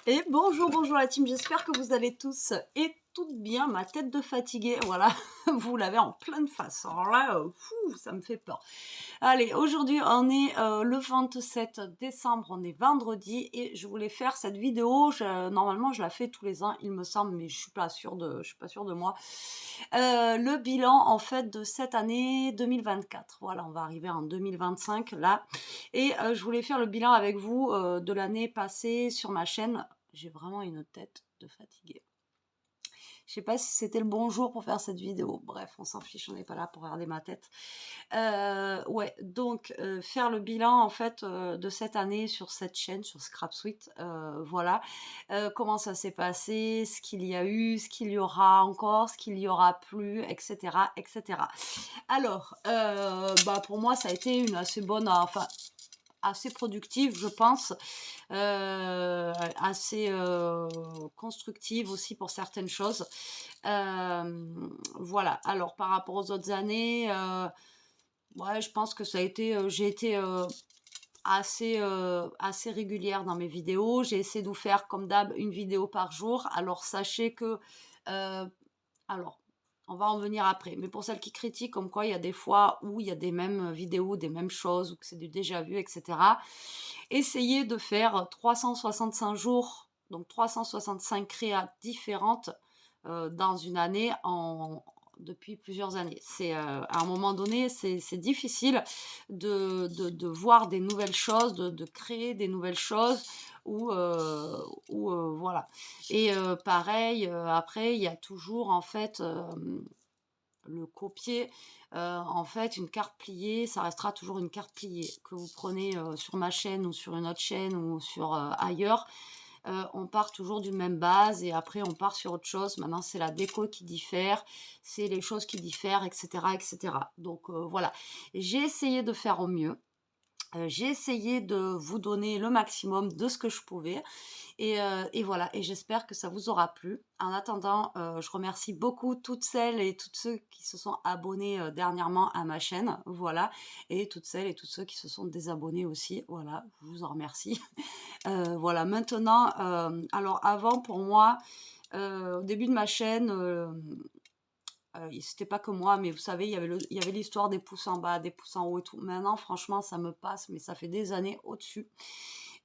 Et bonjour, bonjour la team, j'espère que vous allez tous et toutes bien. Ma tête de fatiguée, voilà, vous l'avez en pleine face. Alors là, ça me fait peur. Allez, aujourd'hui on est le 27 décembre, on est vendredi et je voulais faire cette vidéo. Normalement je la fais tous les ans, il me semble, mais je suis pas sûre de moi. Le bilan en fait de cette année 2024. Voilà, on va arriver en 2025 là. Et je voulais faire le bilan avec vous de l'année passée sur ma chaîne. J'ai vraiment une tête de fatiguée. Je sais pas si c'était le bon jour pour faire cette vidéo. Bref, on s'en fiche, on n'est pas là pour regarder ma tête. Ouais, donc faire le bilan en fait de cette année sur cette chaîne, sur ScrapSuite. Voilà. Comment ça s'est passé, ce qu'il y a eu, ce qu'il y aura encore, ce qu'il y aura plus, etc., etc. Alors, bah pour moi, ça a été une assez bonne, enfin assez productive, je pense, assez constructive aussi pour certaines choses. Voilà. Alors par rapport aux autres années, ouais, je pense que ça a été, j'ai été assez régulière dans mes vidéos. J'ai essayé de vous faire comme d'hab une vidéo par jour. Alors sachez que euh, alors, on va en venir après. Mais pour celles qui critiquent, comme quoi il y a des fois où il y a des mêmes vidéos, des mêmes choses, ou que c'est du déjà vu, etc. Essayez de faire 365 jours, donc 365 créas différentes dans une année depuis plusieurs années. C'est à un moment donné, c'est difficile de voir des nouvelles choses, de créer des nouvelles choses ou voilà. Et pareil, après, il y a toujours en fait le copier. En fait, une carte pliée, ça restera toujours une carte pliée. Que vous prenez sur ma chaîne ou sur une autre chaîne ou sur ailleurs, on part toujours d'une même base et après on part sur autre chose. Maintenant, c'est la déco qui diffère, c'est les choses qui diffèrent, etc. etc. Donc voilà, j'ai essayé de faire au mieux. J'ai essayé de vous donner le maximum de ce que je pouvais. Et voilà, et j'espère que ça vous aura plu. En attendant, je remercie beaucoup toutes celles et tous ceux qui se sont abonnés dernièrement à ma chaîne, voilà, et toutes celles et tous ceux qui se sont désabonnés aussi, voilà, je vous en remercie. Voilà, maintenant, alors avant pour moi, au début de ma chaîne, c'était pas que moi, mais vous savez, il y avait l'histoire des pouces en bas, des pouces en haut et tout. Maintenant, franchement, ça me passe, mais ça fait des années au-dessus.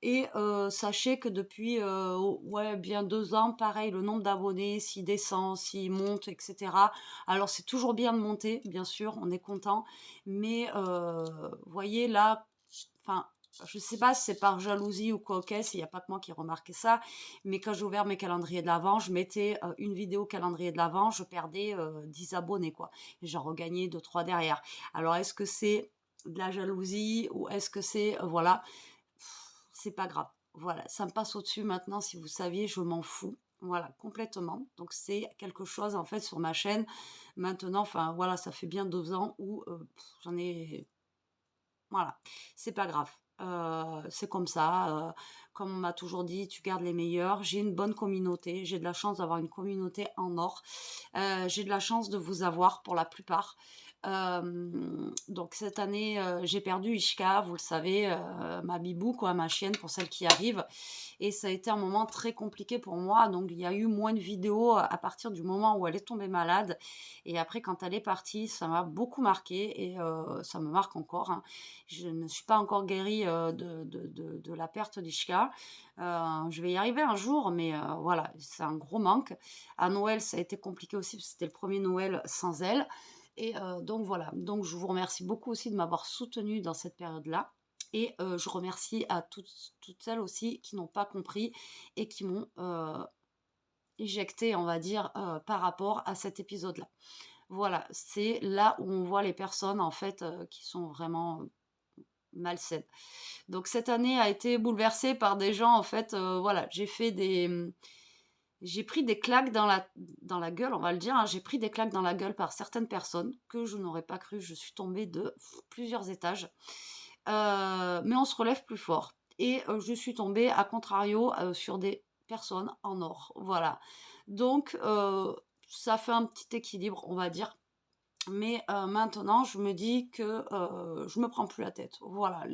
Et sachez que depuis ouais, bien 2 ans, pareil, le nombre d'abonnés, s'il descend, s'il monte, etc. Alors c'est toujours bien de monter, bien sûr, on est content. Mais vous voyez là, enfin, je sais pas si c'est par jalousie ou quoi, ok, il n'y a pas que moi qui ai remarqué ça, mais quand j'ai ouvert mes calendriers de l'Avent, je mettais une vidéo calendrier de l'Avent, je perdais 10 abonnés, quoi. Et j'en regagnais 2, 3 derrière. Alors, est-ce que c'est de la jalousie ou est-ce que c'est, voilà, c'est pas grave. Voilà, ça me passe au-dessus maintenant, si vous saviez, je m'en fous. Voilà, complètement. Donc c'est quelque chose en fait sur ma chaîne. Maintenant, enfin voilà, ça fait bien 2 ans où j'en ai, voilà, c'est pas grave. C'est comme ça. Comme on m'a toujours dit, tu gardes les meilleurs. J'ai une bonne communauté. J'ai de la chance d'avoir une communauté en or. J'ai de la chance de vous avoir pour la plupart. Donc cette année, j'ai perdu Ishka, vous le savez, ma bibou, quoi, ma chienne, pour celles qui arrivent. Et ça a été un moment très compliqué pour moi. Donc il y a eu moins de vidéos à partir du moment où elle est tombée malade. Et après, quand elle est partie, ça m'a beaucoup marqué et ça me marque encore, hein. Je ne suis pas encore guérie de la perte d'Ishka. Je vais y arriver un jour, mais voilà, c'est un gros manque. À Noël, ça a été compliqué aussi, parce que c'était le premier Noël sans elle. Et donc voilà, donc je vous remercie beaucoup aussi de m'avoir soutenue dans cette période-là. Et je remercie à toutes celles aussi qui n'ont pas compris et qui m'ont éjecté, on va dire, par rapport à cet épisode-là. Voilà, c'est là où on voit les personnes en fait qui sont vraiment malsaines. Donc cette année a été bouleversée par des gens en fait, voilà, j'ai pris des claques dans la gueule, on va le dire, hein. J'ai pris des claques dans la gueule par certaines personnes que je n'aurais pas cru. Je suis tombée de plusieurs étages. Mais on se relève plus fort. Et je suis tombée, à contrario, sur des personnes en or. Voilà. Donc, ça fait un petit équilibre, on va dire. Mais maintenant, je me dis que je me prends plus la tête. Voilà.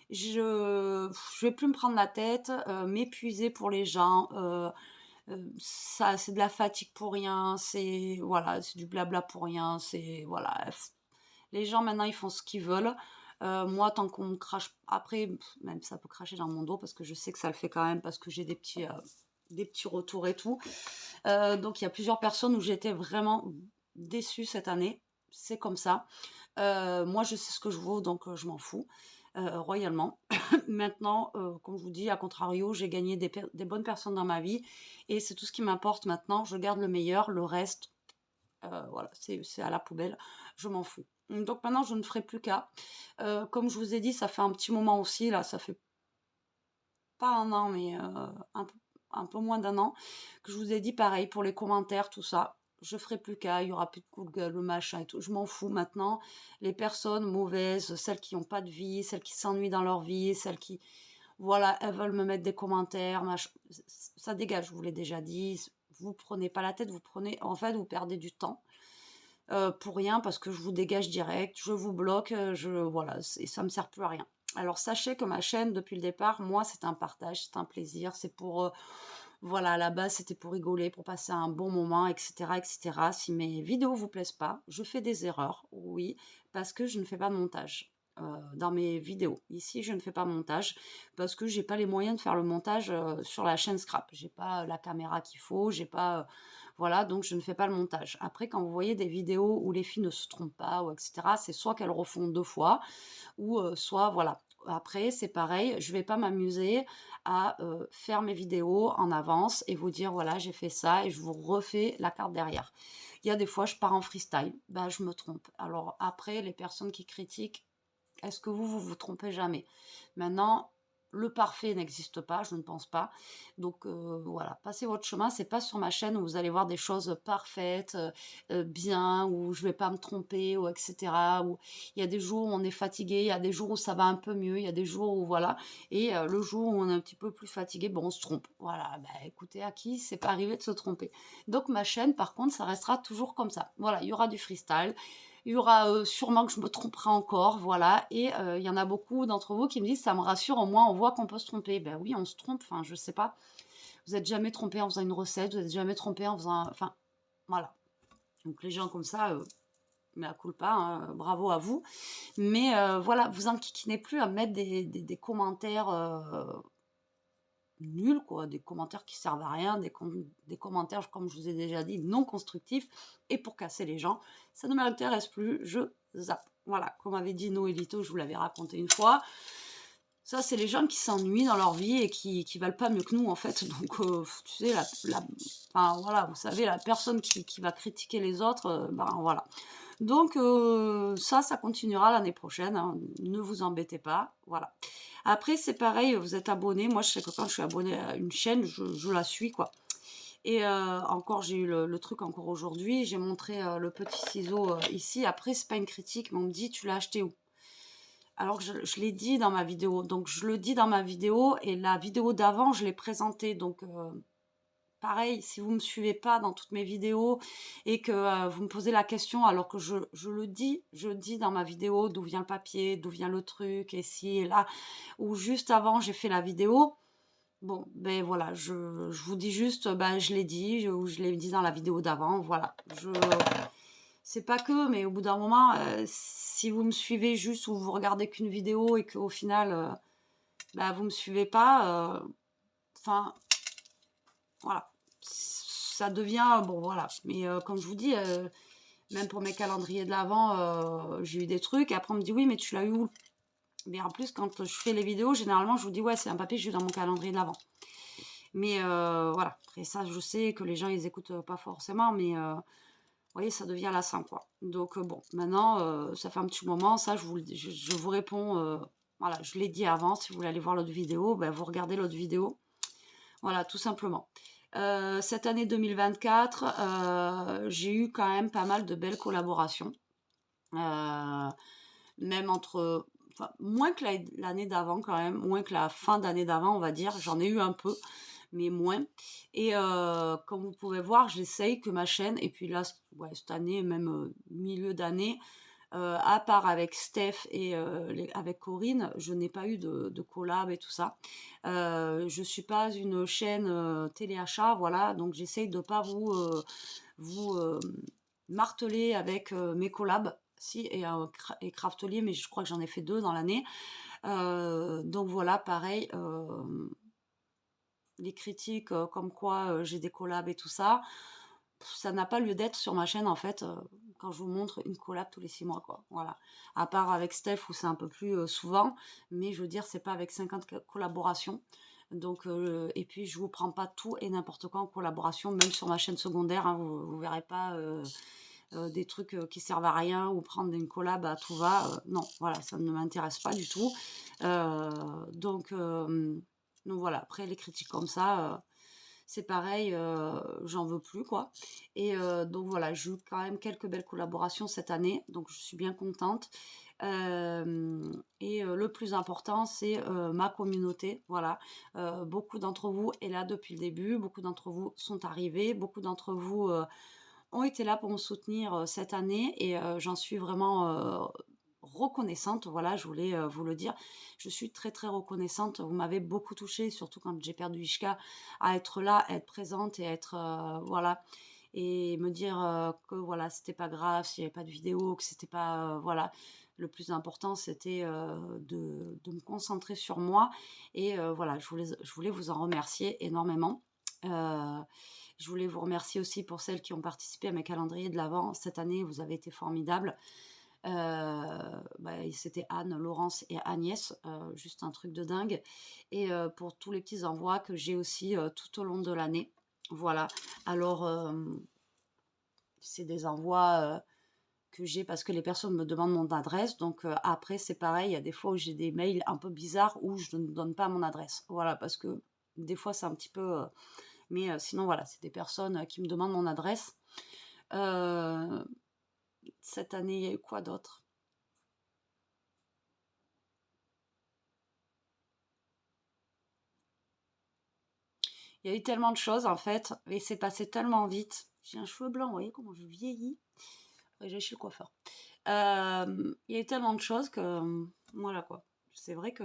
je vais plus me prendre la tête, m'épuiser pour les gens, ça c'est de la fatigue pour rien, c'est voilà, c'est du blabla pour rien, c'est voilà, les gens maintenant ils font ce qu'ils veulent. Moi tant qu'on me crache après, même ça peut cracher dans mon dos parce que je sais que ça le fait quand même parce que j'ai des petits retours et tout. Donc il y a plusieurs personnes où j'étais vraiment déçue cette année. C'est comme ça. Moi, je sais ce que je vaux, donc je m'en fous royalement. Maintenant, comme je vous dis, à contrario, j'ai gagné des bonnes personnes dans ma vie et c'est tout ce qui m'importe maintenant. Je garde le meilleur, le reste, voilà, c'est à la poubelle. Je m'en fous. Donc maintenant, je ne ferai plus qu'à. Comme je vous ai dit, ça fait un petit moment aussi, là, ça fait pas un an, mais un peu moins d'un an, que je vous ai dit pareil pour les commentaires, tout ça. Je ferai plus qu'à, il y aura plus de Google, le machin et tout. Je m'en fous maintenant. Les personnes mauvaises, celles qui n'ont pas de vie, celles qui s'ennuient dans leur vie, celles qui, voilà, elles veulent me mettre des commentaires, machin. Ça dégage, je vous l'ai déjà dit. Vous prenez pas la tête, vous prenez, en fait, vous perdez du temps. Pour rien parce que je vous dégage direct, je vous bloque, voilà, ça me sert plus à rien. Alors sachez que ma chaîne, depuis le départ, moi, c'est un partage, c'est un plaisir, c'est pour, voilà, à la base, c'était pour rigoler, pour passer un bon moment, etc., etc. Si mes vidéos vous plaisent pas, je fais des erreurs, oui, parce que je ne fais pas de montage. Dans mes vidéos. Ici, je ne fais pas montage parce que j'ai pas les moyens de faire le montage sur la chaîne Scrap. J'ai pas la caméra qu'il faut, j'ai pas, voilà, donc je ne fais pas le montage. Après, quand vous voyez des vidéos où les filles ne se trompent pas, ou etc., c'est soit qu'elles refont 2 fois, ou soit voilà. Après, c'est pareil, je vais pas m'amuser à faire mes vidéos en avance et vous dire voilà, j'ai fait ça et je vous refais la carte derrière. Il y a des fois, je pars en freestyle, bah, je me trompe. Alors après, les personnes qui critiquent, est-ce que vous vous trompez jamais? Maintenant, le parfait n'existe pas, je ne pense pas. Donc voilà, passez votre chemin. C'est pas sur ma chaîne où vous allez voir des choses parfaites, bien, où je vais pas me tromper, ou etc. Où il y a des jours où on est fatigué, il y a des jours où ça va un peu mieux, il y a des jours où voilà. Et le jour où on est un petit peu plus fatigué, bon, on se trompe. Voilà, bah, écoutez, à qui c'est pas arrivé de se tromper? Donc ma chaîne, par contre, ça restera toujours comme ça. Voilà, il y aura du freestyle. Il y aura sûrement que je me tromperai encore, voilà. Et il y en a beaucoup d'entre vous qui me disent, ça me rassure, au moins on voit qu'on peut se tromper. Ben oui, on se trompe, enfin, je sais pas. Vous n'êtes jamais trompé en faisant une recette, vous n'êtes jamais trompé en faisant, enfin, voilà. Donc les gens comme ça, mais à culpa, hein, bravo à vous. Mais voilà, vous enquiquinez plus à mettre des commentaires nuls, quoi, des commentaires qui servent à rien, des commentaires, comme je vous ai déjà dit, non constructifs, et pour casser les gens, ça ne m'intéresse plus, je zappe. Voilà, comme avait dit Noélito, je vous l'avais raconté une fois, ça c'est les gens qui s'ennuient dans leur vie et qui valent pas mieux que nous en fait, donc tu sais, enfin voilà, vous savez, la personne qui va critiquer les autres, ben voilà. Donc ça continuera l'année prochaine, hein, ne vous embêtez pas, voilà. Après, c'est pareil, vous êtes abonné, moi je sais que quand je suis abonnée à une chaîne, je la suis, quoi. Et encore, j'ai eu le truc encore aujourd'hui, j'ai montré le petit ciseau ici, après c'est pas une critique, mais on me dit, tu l'as acheté où? Alors que je l'ai dit dans ma vidéo, donc je le dis dans ma vidéo, et la vidéo d'avant, je l'ai présentée, donc pareil, si vous ne me suivez pas dans toutes mes vidéos et que vous me posez la question alors que je dis dans ma vidéo d'où vient le papier, d'où vient le truc, et ci et là, ou juste avant j'ai fait la vidéo, bon, ben voilà, je vous dis juste, ben je l'ai dit, ou je l'ai dit dans la vidéo d'avant, voilà. C'est pas que, mais au bout d'un moment, si vous me suivez juste ou vous regardez qu'une vidéo et qu'au final, ben, vous me suivez pas, enfin, voilà, ça devient bon, voilà. Mais comme je vous dis, même pour mes calendriers de l'avant, j'ai eu des trucs. Et après, on me dit oui, mais tu l'as eu où? Mais en plus, quand je fais les vidéos, généralement, je vous dis ouais, c'est un papier que j'ai eu dans mon calendrier de l'avant. Mais voilà. Après ça, je sais que les gens ils écoutent pas forcément, mais vous voyez, ça devient lassant, quoi. Donc bon, maintenant, ça fait un petit moment. Ça, je vous réponds. Voilà, je l'ai dit avant. Si vous voulez aller voir l'autre vidéo, ben, vous regardez l'autre vidéo. Voilà, tout simplement. Cette année 2024, j'ai eu quand même pas mal de belles collaborations. Même entre... Enfin, moins que l'année d'avant quand même, moins que la fin d'année d'avant, on va dire. J'en ai eu un peu, mais moins. Et comme vous pouvez voir, j'essaye que ma chaîne, et puis là, ouais, cette année, même milieu d'année, À part avec Steph et avec Corinne, je n'ai pas eu de collab et tout ça. Je suis pas une chaîne téléachat, voilà, donc j'essaye de pas vous marteler avec mes collabs. Si, et Craftelier, mais je crois que j'en ai fait 2 dans l'année. Donc voilà, pareil, les critiques comme quoi j'ai des collabs et tout ça, ça n'a pas lieu d'être sur ma chaîne en fait, quand je vous montre une collab tous les 6 mois, quoi. Voilà. À part avec Steph où c'est un peu plus souvent, mais je veux dire, c'est pas avec 50 collaborations. Donc, et puis je vous prends pas tout et n'importe quoi en collaboration, même sur ma chaîne secondaire, hein, vous verrez pas des trucs qui servent à rien ou prendre une collab à tout va. Non, voilà, ça ne m'intéresse pas du tout. Euh, donc, euh, donc voilà, après les critiques comme ça, c'est pareil, j'en veux plus quoi. Et donc voilà, j'ai eu quand même quelques belles collaborations cette année, donc je suis bien contente. Et le plus important, c'est ma communauté. Voilà, beaucoup d'entre vous est là depuis le début, beaucoup d'entre vous sont arrivés, beaucoup d'entre vous ont été là pour me soutenir cette année et j'en suis vraiment reconnaissante. Voilà, je voulais vous le dire. Je suis très très reconnaissante. Vous m'avez beaucoup touchée, surtout quand j'ai perdu Ishka, à être là, à être présente et être voilà, et me dire que voilà, c'était pas grave s'il n'y avait pas de vidéo, que c'était pas voilà. Le plus important, c'était de me concentrer sur moi. Et voilà, je voulais vous en remercier énormément. Euh, je voulais vous remercier aussi pour celles qui ont participé à mes calendriers de l'Avent. Cette année, vous avez été formidables. C'était Anne, Laurence et Agnès, juste un truc de dingue. Et pour tous les petits envois que j'ai aussi tout au long de l'année. Voilà. Alors, c'est des envois que j'ai parce que les personnes me demandent mon adresse. Donc après, c'est pareil, il y a des fois où j'ai des mails un peu bizarres où je ne donne pas mon adresse. Voilà, parce que des fois, c'est un petit peu... mais sinon, voilà, c'est des personnes qui me demandent mon adresse. Cette année, il y a eu quoi d'autre? Il y a eu tellement de choses en fait, et c'est passé tellement vite. J'ai un cheveu blanc, vous voyez comment je vieillis. J'ai chez le coiffeur. Il y a eu tellement de choses que voilà quoi. C'est vrai que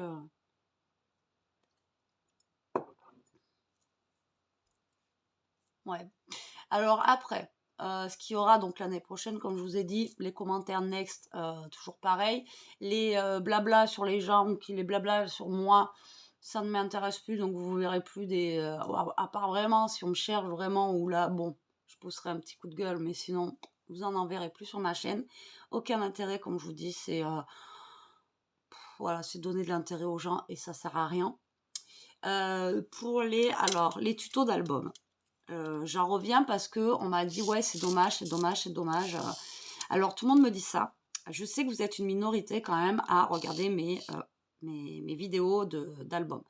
ouais. Alors après, ce qu'il y aura donc l'année prochaine, comme je vous ai dit, les commentaires next, toujours pareil. Les blabla sur les gens, qui les blabla sur moi, ça ne m'intéresse plus, donc vous verrez plus des... à part vraiment, si on me cherche vraiment, ou là, bon, je pousserai un petit coup de gueule, mais sinon, vous en verrez plus sur ma chaîne. Aucun intérêt, comme je vous dis, c'est... voilà, c'est donner de l'intérêt aux gens, et ça sert à rien. Pour les tutos d'albums. J'en reviens parce que on m'a dit ouais, c'est dommage, c'est dommage, c'est dommage. Alors tout le monde me dit ça. Je sais que vous êtes une minorité quand même à regarder mes vidéos d'albums.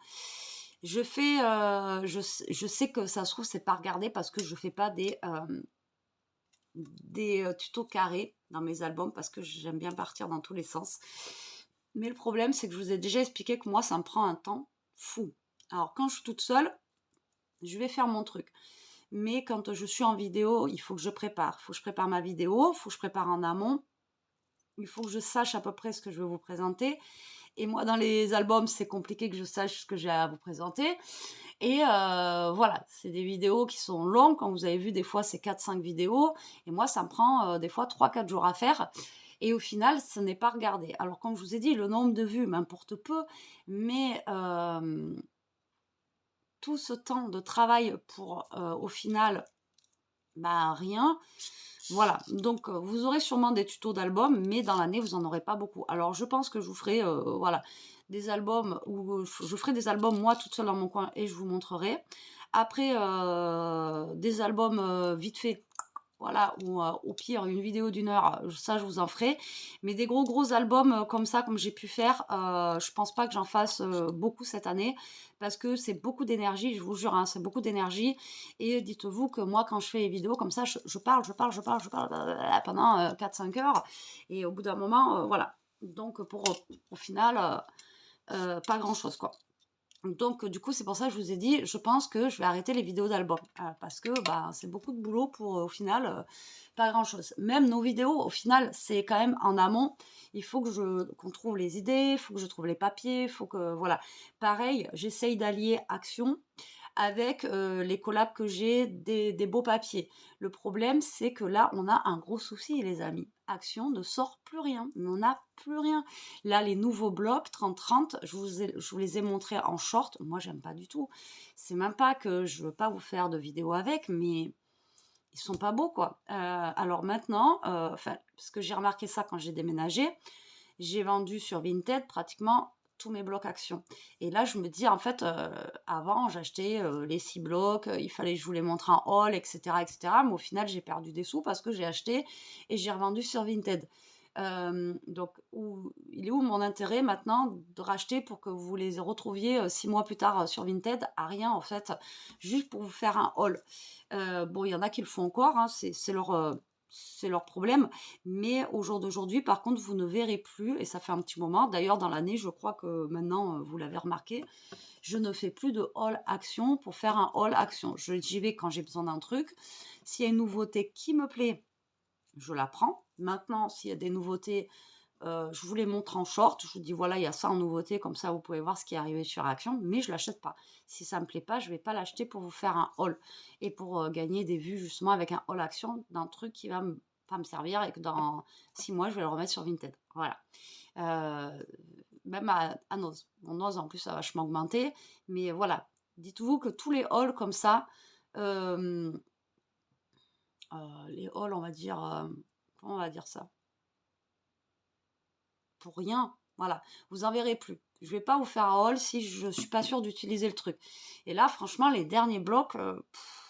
Je sais que ça se trouve c'est pas regardé parce que je fais pas des tutos carrés dans mes albums parce que j'aime bien partir dans tous les sens. Mais le problème c'est que je vous ai déjà expliqué que moi ça me prend un temps fou. Alors quand je suis toute seule, je vais faire mon truc. Mais quand je suis en vidéo, il faut que je prépare. Il faut que je prépare ma vidéo, il faut que je prépare en amont. Il faut que je sache à peu près ce que je vais vous présenter. Et moi, dans les albums, c'est compliqué que je sache ce que j'ai à vous présenter. Et voilà, c'est des vidéos qui sont longues. Quand vous avez vu, des fois, c'est 4-5 vidéos. Et moi, ça me prend des fois 3-4 jours à faire. Et au final, ce n'est pas regardé. Alors, comme je vous ai dit, le nombre de vues m'importe peu. Mais tout ce temps de travail pour, au final, bah rien. Voilà, donc vous aurez sûrement des tutos d'albums, mais dans l'année, vous n'en aurez pas beaucoup. Alors, je pense que je vous ferai, voilà, des albums, où je ferai des albums, moi, toute seule dans mon coin, et je vous montrerai. Après, des albums vite fait, voilà, ou au pire, une vidéo d'une heure, ça, je vous en ferai. Mais des gros albums comme ça, comme j'ai pu faire, je pense pas que j'en fasse beaucoup cette année, parce que c'est beaucoup d'énergie, je vous jure, hein, c'est beaucoup d'énergie. Et dites-vous que moi, quand je fais les vidéos comme ça, je parle pendant 4-5 heures. Et au bout d'un moment, voilà. Donc, au final, pas grand-chose, quoi. Donc, du coup, c'est pour ça que je vous ai dit, je pense que je vais arrêter les vidéos d'album. Parce que bah, c'est beaucoup de boulot pour, au final, pas grand-chose. Même nos vidéos, au final, c'est quand même en amont. Il faut que qu'on trouve les idées, il faut que je trouve les papiers, il faut que, voilà. Pareil, j'essaye d'allier action avec les collabs que j'ai des beaux papiers. Le problème, c'est que là, on a un gros souci, les amis. Action ne sort plus rien. On n'a plus rien. Là, les nouveaux blocs 30-30, je vous les ai montrés en short. Moi, j'aime pas du tout. C'est même pas que je veux pas vous faire de vidéo avec, mais ils sont pas beaux, quoi. Alors maintenant, enfin, parce que j'ai remarqué ça quand j'ai déménagé, j'ai vendu sur Vinted pratiquement tous mes blocs actions. Et là, je me dis, en fait, avant, j'achetais les 6 blocs, il fallait que je vous les montre en haul, etc., etc. Mais au final, j'ai perdu des sous parce que j'ai acheté et j'ai revendu sur Vinted. Donc, il est où mon intérêt maintenant de racheter pour que vous les retrouviez 6 mois plus tard sur Vinted? À rien, en fait, juste pour vous faire un haul. Bon, il y en a qui le font encore, hein, c'est leur problème. Mais au jour d'aujourd'hui, par contre, vous ne verrez plus, et ça fait un petit moment, d'ailleurs dans l'année, je crois que maintenant, vous l'avez remarqué, je ne fais plus de haul action pour faire un haul action. J'y vais quand j'ai besoin d'un truc. S'il y a une nouveauté qui me plaît, je la prends. Maintenant, s'il y a des nouveautés, je vous les montre en short. Je vous dis, voilà, il y a ça en nouveauté, comme ça, vous pouvez voir ce qui est arrivé sur Action, mais je ne l'achète pas. Si ça ne me plaît pas, je ne vais pas l'acheter pour vous faire un haul et pour gagner des vues, justement, avec un haul Action d'un truc qui va pas me servir et que dans 6 mois, je vais le remettre sur Vinted. Voilà. Même à Noz. Mon Noz, en plus, ça a vachement augmenté. Mais voilà. Dites-vous que tous les hauls comme ça, euh, les hauls, on va dire, comment on va dire ça? Pour rien. Voilà, vous en verrez plus. Je vais pas vous faire un haul si je suis pas sûre d'utiliser le truc. Et là, franchement, les derniers blocs,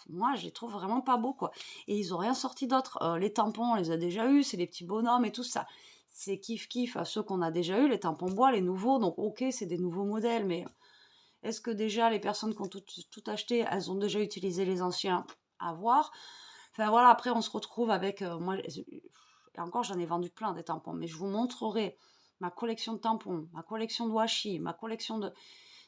moi, je les trouve vraiment pas beaux, quoi. Et ils ont rien sorti d'autre. Les tampons, on les a déjà eus, c'est les petits bonhommes et tout ça. C'est kiff-kiff à ceux qu'on a déjà eu, les tampons bois, les nouveaux. Donc, ok, c'est des nouveaux modèles, mais est-ce que déjà les personnes qui ont tout acheté, elles ont déjà utilisé les anciens? À voir. Enfin voilà, après on se retrouve avec moi et encore j'en ai vendu plein des tampons, mais je vous montrerai ma collection de tampons, ma collection de washi, ma collection de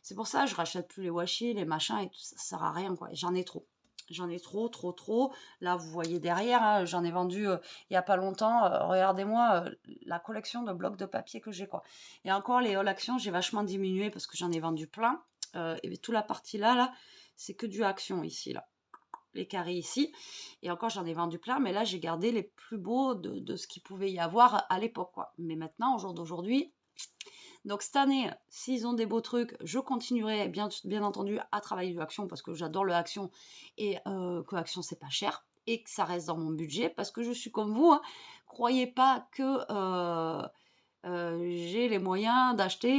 c'est pour ça que je rachète plus les washi, les machins et tout ça, ça sert à rien quoi. J'en ai trop. J'en ai trop, trop, trop. Là, vous voyez derrière, hein, j'en ai vendu il n'y a pas longtemps. Regardez-moi la collection de blocs de papier que j'ai, quoi. Et encore, les all actions, j'ai vachement diminué parce que j'en ai vendu plein. Et toute la partie là, c'est que du action ici, là les carrés ici. Et encore, j'en ai vendu plein, mais là, j'ai gardé les plus beaux de ce qu'il pouvait y avoir à l'époque, quoi. Mais maintenant, au jour d'aujourd'hui, donc cette année, s'ils ont des beaux trucs, je continuerai bien entendu à travailler du Action parce que j'adore le Action et que Action, c'est pas cher et que ça reste dans mon budget parce que je suis comme vous, hein. Croyez pas que j'ai les moyens d'acheter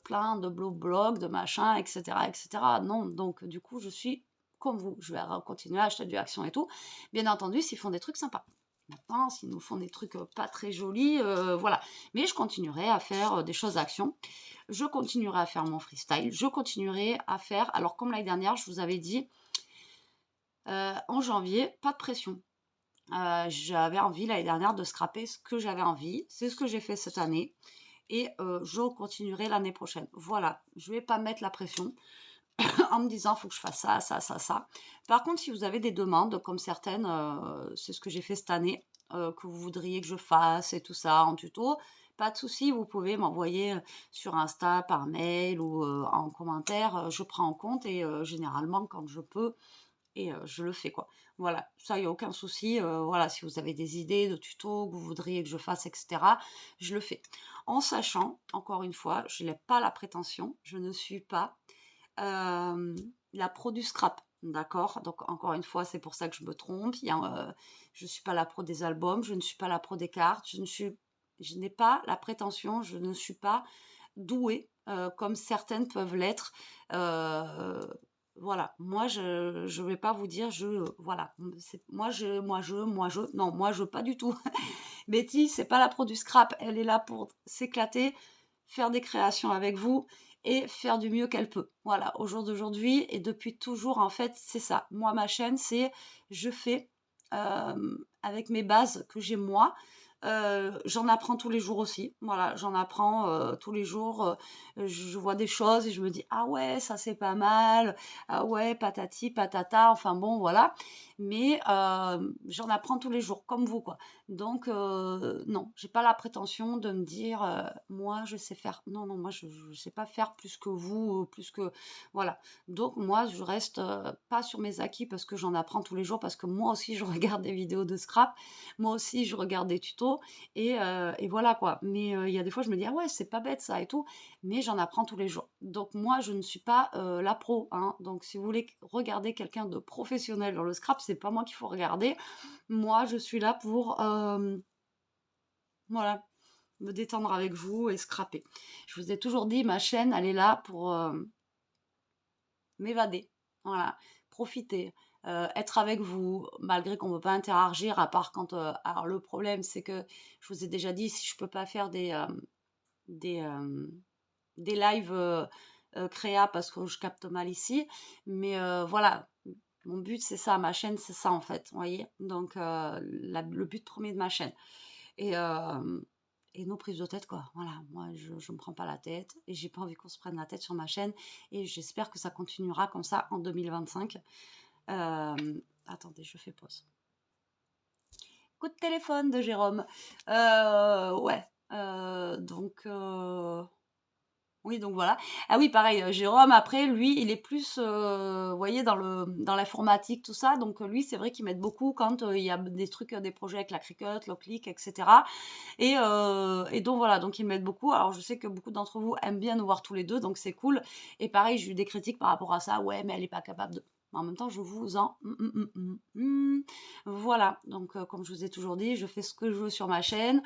plein de blogs, de machins, etc., etc. Non, donc du coup, je suis comme vous. Je vais continuer à acheter du Action et tout. Bien entendu, s'ils font des trucs sympas. Maintenant, s'ils nous font des trucs pas très jolis, voilà. Mais je continuerai à faire des choses Action. Je continuerai à faire mon freestyle. Je continuerai à faire. Alors, comme l'année dernière, je vous avais dit, en janvier, pas de pression. J'avais envie l'année dernière de scraper ce que j'avais envie. C'est ce que j'ai fait cette année. Et je continuerai l'année prochaine. Voilà, je ne vais pas mettre la pression en me disant, il faut que je fasse ça, ça, ça, ça. Par contre, si vous avez des demandes, comme certaines, c'est ce que j'ai fait cette année, que vous voudriez que je fasse et tout ça en tuto, pas de souci, vous pouvez m'envoyer sur Insta, par mail ou en commentaire. Je prends en compte et généralement, quand je peux, et je le fais quoi. Voilà, ça, il n'y a aucun souci. Voilà, si vous avez des idées de tutos que vous voudriez que je fasse, etc., je le fais. En sachant, encore une fois, je n'ai pas la prétention, je ne suis pas la pro du scrap. D'accord. Donc, encore une fois, c'est pour ça que je me trompe. Je ne suis pas la pro des albums, je ne suis pas la pro des cartes, je n'ai pas la prétention, je ne suis pas douée comme certaines peuvent l'être. Voilà, moi je vais pas vous dire voilà, non, moi je pas du tout. Betty, c'est pas la pro du scrap, elle est là pour s'éclater, faire des créations avec vous et faire du mieux qu'elle peut. Voilà, au jour d'aujourd'hui et depuis toujours en fait, c'est ça. Moi ma chaîne, c'est je fais avec mes bases que j'ai moi. J'en apprends tous les jours aussi. Voilà, j'en apprends tous les jours. Je vois des choses et je me dis, ah ouais, ça c'est pas mal. Ah ouais, patati, patata. Enfin bon, voilà. Mais j'en apprends tous les jours, comme vous, quoi. Donc, non, j'ai pas la prétention de me dire, moi, je sais faire. Non, non, moi, je sais pas faire plus que vous, plus que. Voilà. Donc, moi, je reste pas sur mes acquis parce que j'en apprends tous les jours, parce que moi aussi, je regarde des vidéos de scrap. Moi aussi, je regarde des tutos et voilà quoi. Mais il y a des fois, je me dis, ah ouais, c'est pas bête ça et tout, mais j'en apprends tous les jours. Donc moi, je ne suis pas la pro, hein. Donc si vous voulez regarder quelqu'un de professionnel dans le scrap, c'est pas moi qu'il faut regarder. Moi, je suis là pour, voilà, me détendre avec vous et scraper. Je vous ai toujours dit, ma chaîne, elle est là pour m'évader. Voilà, profiter, être avec vous, malgré qu'on ne peut pas interagir, à part quand. Alors, le problème, c'est que je vous ai déjà dit, si je ne peux pas faire des, euh, des lives créa parce que je capte mal ici, mais voilà. Mon but, c'est ça, ma chaîne, c'est ça en fait, vous voyez. Donc, le but premier de ma chaîne. Et, euh, et nos prises de tête, quoi. Voilà, moi, je ne me prends pas la tête et j'ai pas envie qu'on se prenne la tête sur ma chaîne. Et j'espère que ça continuera comme ça en 2025. Attendez, je fais pause. Coup de téléphone de Jérôme. Ouais. Donc, oui, donc voilà. Ah oui, pareil, Jérôme, après, lui, il est plus, vous voyez, dans l'informatique, tout ça. Donc, lui, c'est vrai qu'il m'aide beaucoup quand il y a des trucs, des projets avec la Cricut, Loclick, etc. Et donc, voilà, donc il m'aide beaucoup. Alors, je sais que beaucoup d'entre vous aiment bien nous voir tous les deux, donc c'est cool. Et pareil, j'ai eu des critiques par rapport à ça. Ouais, mais elle n'est pas capable de. Mais en même temps, je vous en. Voilà, donc comme je vous ai toujours dit, je fais ce que je veux sur ma chaîne.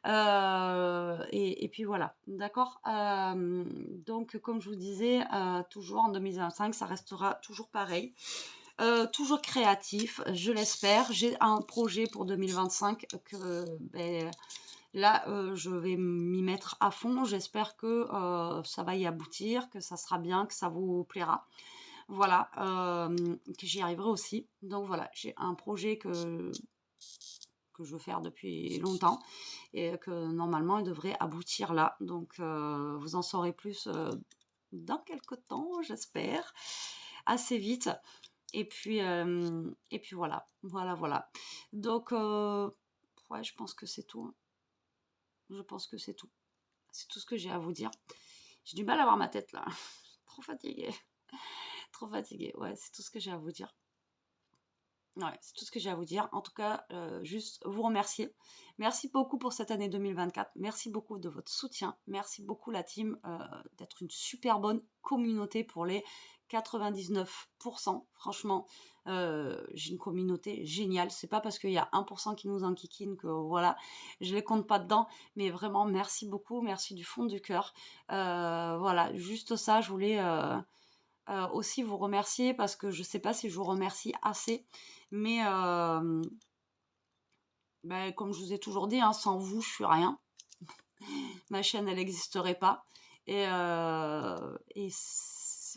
Et puis voilà, d'accord. Donc comme je vous disais, toujours en 2025, ça restera toujours pareil. Toujours créatif, je l'espère. J'ai un projet pour 2025 que là, je vais m'y mettre à fond. J'espère que ça va y aboutir, que ça sera bien, que ça vous plaira. Voilà, que j'y arriverai aussi. Donc voilà, j'ai un projet que je veux faire depuis longtemps et que normalement il devrait aboutir là. Donc vous en saurez plus dans quelques temps, j'espère, assez vite. Et puis voilà, voilà. Donc ouais, je pense que c'est tout, hein. Je pense que c'est tout. C'est tout ce que j'ai à vous dire. J'ai du mal à voir ma tête là. Trop fatiguée. Trop fatiguée. Ouais, c'est tout ce que j'ai à vous dire. Ouais, c'est tout ce que j'ai à vous dire. En tout cas, juste vous remercier. Merci beaucoup pour cette année 2024. Merci beaucoup de votre soutien. Merci beaucoup la team d'être une super bonne communauté pour les 99%. Franchement, j'ai une communauté géniale. C'est pas parce qu'il y a 1% qui nous enquiquine que voilà, je les compte pas dedans. Mais vraiment, merci beaucoup. Merci du fond du cœur. Voilà, juste ça, je voulais aussi vous remercier parce que je sais pas si je vous remercie assez. Mais ben, comme je vous ai toujours dit, hein, sans vous, je suis rien. Ma chaîne, elle n'existerait pas. Et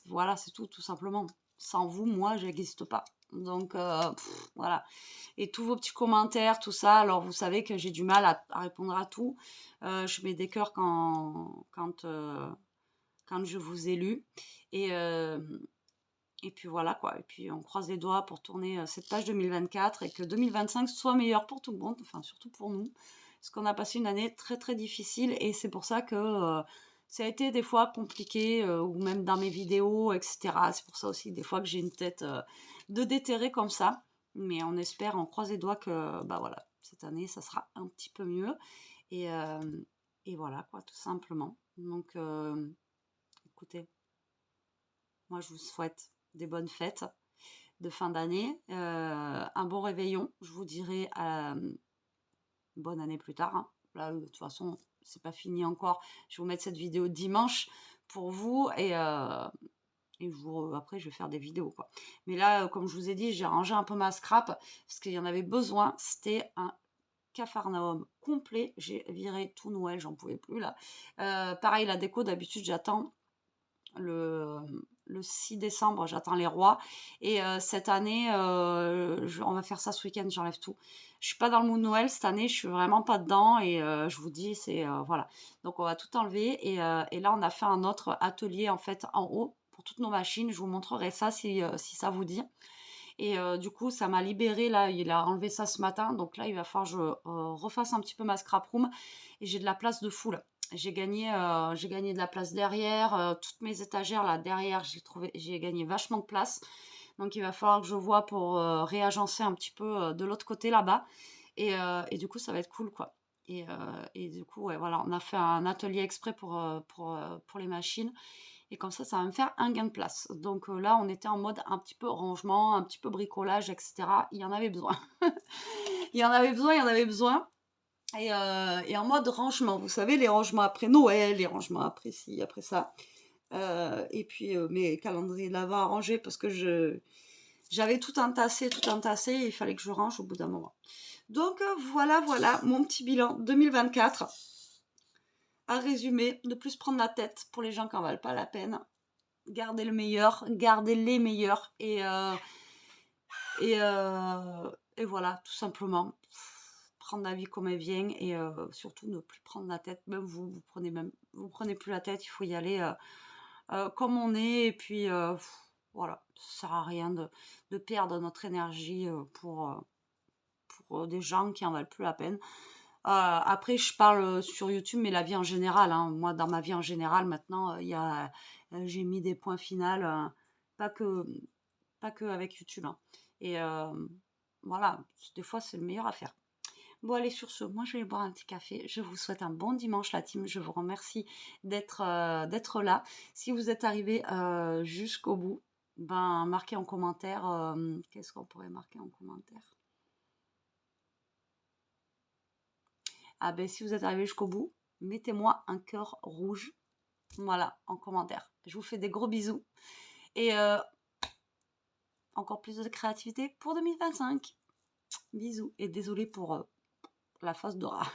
voilà, c'est tout simplement. Sans vous, moi, je n'existe pas. Donc, voilà. Et tous vos petits commentaires, tout ça, alors vous savez que j'ai du mal à répondre à tout. Je mets des cœurs quand je vous ai lu. Et, et puis voilà quoi, et puis on croise les doigts pour tourner cette page 2024 et que 2025 soit meilleur pour tout le monde, enfin surtout pour nous, parce qu'on a passé une année très très difficile et c'est pour ça que ça a été des fois compliqué, ou même dans mes vidéos, etc. C'est pour ça aussi des fois que j'ai une tête de déterré comme ça, mais on espère, on croise les doigts que bah voilà, cette année ça sera un petit peu mieux et, euh, et voilà quoi, tout simplement. Donc écoutez, moi je vous souhaite des bonnes fêtes de fin d'année, un bon réveillon. Je vous dirai bonne année plus tard, hein. Là, de toute façon, c'est pas fini encore. Je vais vous mettre cette vidéo dimanche pour vous et après, je vais faire des vidéos, quoi. Mais là, comme je vous ai dit, j'ai rangé un peu ma scrap parce qu'il y en avait besoin. C'était un capharnaüm complet. J'ai viré tout Noël, j'en pouvais plus là. Pareil, la déco, d'habitude, j'attends le, le 6 décembre, j'attends les rois. Et cette année, on va faire ça ce week-end, j'enlève tout. Je suis pas dans le mood Noël cette année, je suis vraiment pas dedans. Et je vous dis, c'est voilà. Donc on va tout enlever. Et là, on a fait un autre atelier en fait en haut pour toutes nos machines. Je vous montrerai ça si ça vous dit. Et du coup, ça m'a libéré là. Il a enlevé ça ce matin. Donc là, il va falloir que je refasse un petit peu ma scrap room. Et j'ai de la place de fou là. J'ai gagné de la place derrière. Toutes mes étagères là derrière, j'ai gagné vachement de place. Donc il va falloir que je vois pour réagencer un petit peu de l'autre côté là-bas. Et du coup, ça va être cool quoi. Et du coup, ouais, voilà, on a fait un atelier exprès pour les machines. Et comme ça va me faire un gain de place. Donc là, on était en mode un petit peu rangement, un petit peu bricolage, etc. Il y en avait besoin. Il y en avait besoin, il y en avait besoin. Et en mode rangement, vous savez, les rangements après Noël, les rangements après ci, après ça. Et puis mes calendriers de l'avant à ranger parce que j'avais tout entassé, et il fallait que je range au bout d'un moment. Donc voilà, mon petit bilan 2024. À résumer, ne plus se prendre la tête pour les gens qui n'en valent pas la peine. Gardez le meilleur, gardez les meilleurs. Et voilà, tout simplement. Prendre la vie comme elle vient et surtout ne plus prendre la tête. Même vous prenez plus la tête, il faut y aller comme on est. Et puis voilà, ça sert à rien de perdre notre énergie pour des gens qui en valent plus la peine. Après, je parle sur YouTube, mais la vie en général, hein. Moi, dans ma vie en général, maintenant, j'ai mis des points finaux, pas que, pas que avec YouTube, hein. Et voilà, des fois, c'est le meilleur à faire. Bon, allez, sur ce, moi, je vais boire un petit café. Je vous souhaite un bon dimanche, la team. Je vous remercie d'être là. Si vous êtes arrivé jusqu'au bout, ben, marquez en commentaire. Qu'est-ce qu'on pourrait marquer en commentaire? Ah ben, si vous êtes arrivé jusqu'au bout, mettez-moi un cœur rouge, voilà, en commentaire. Je vous fais des gros bisous. Et encore plus de créativité pour 2025. Bisous. Et désolé pour la face de rat.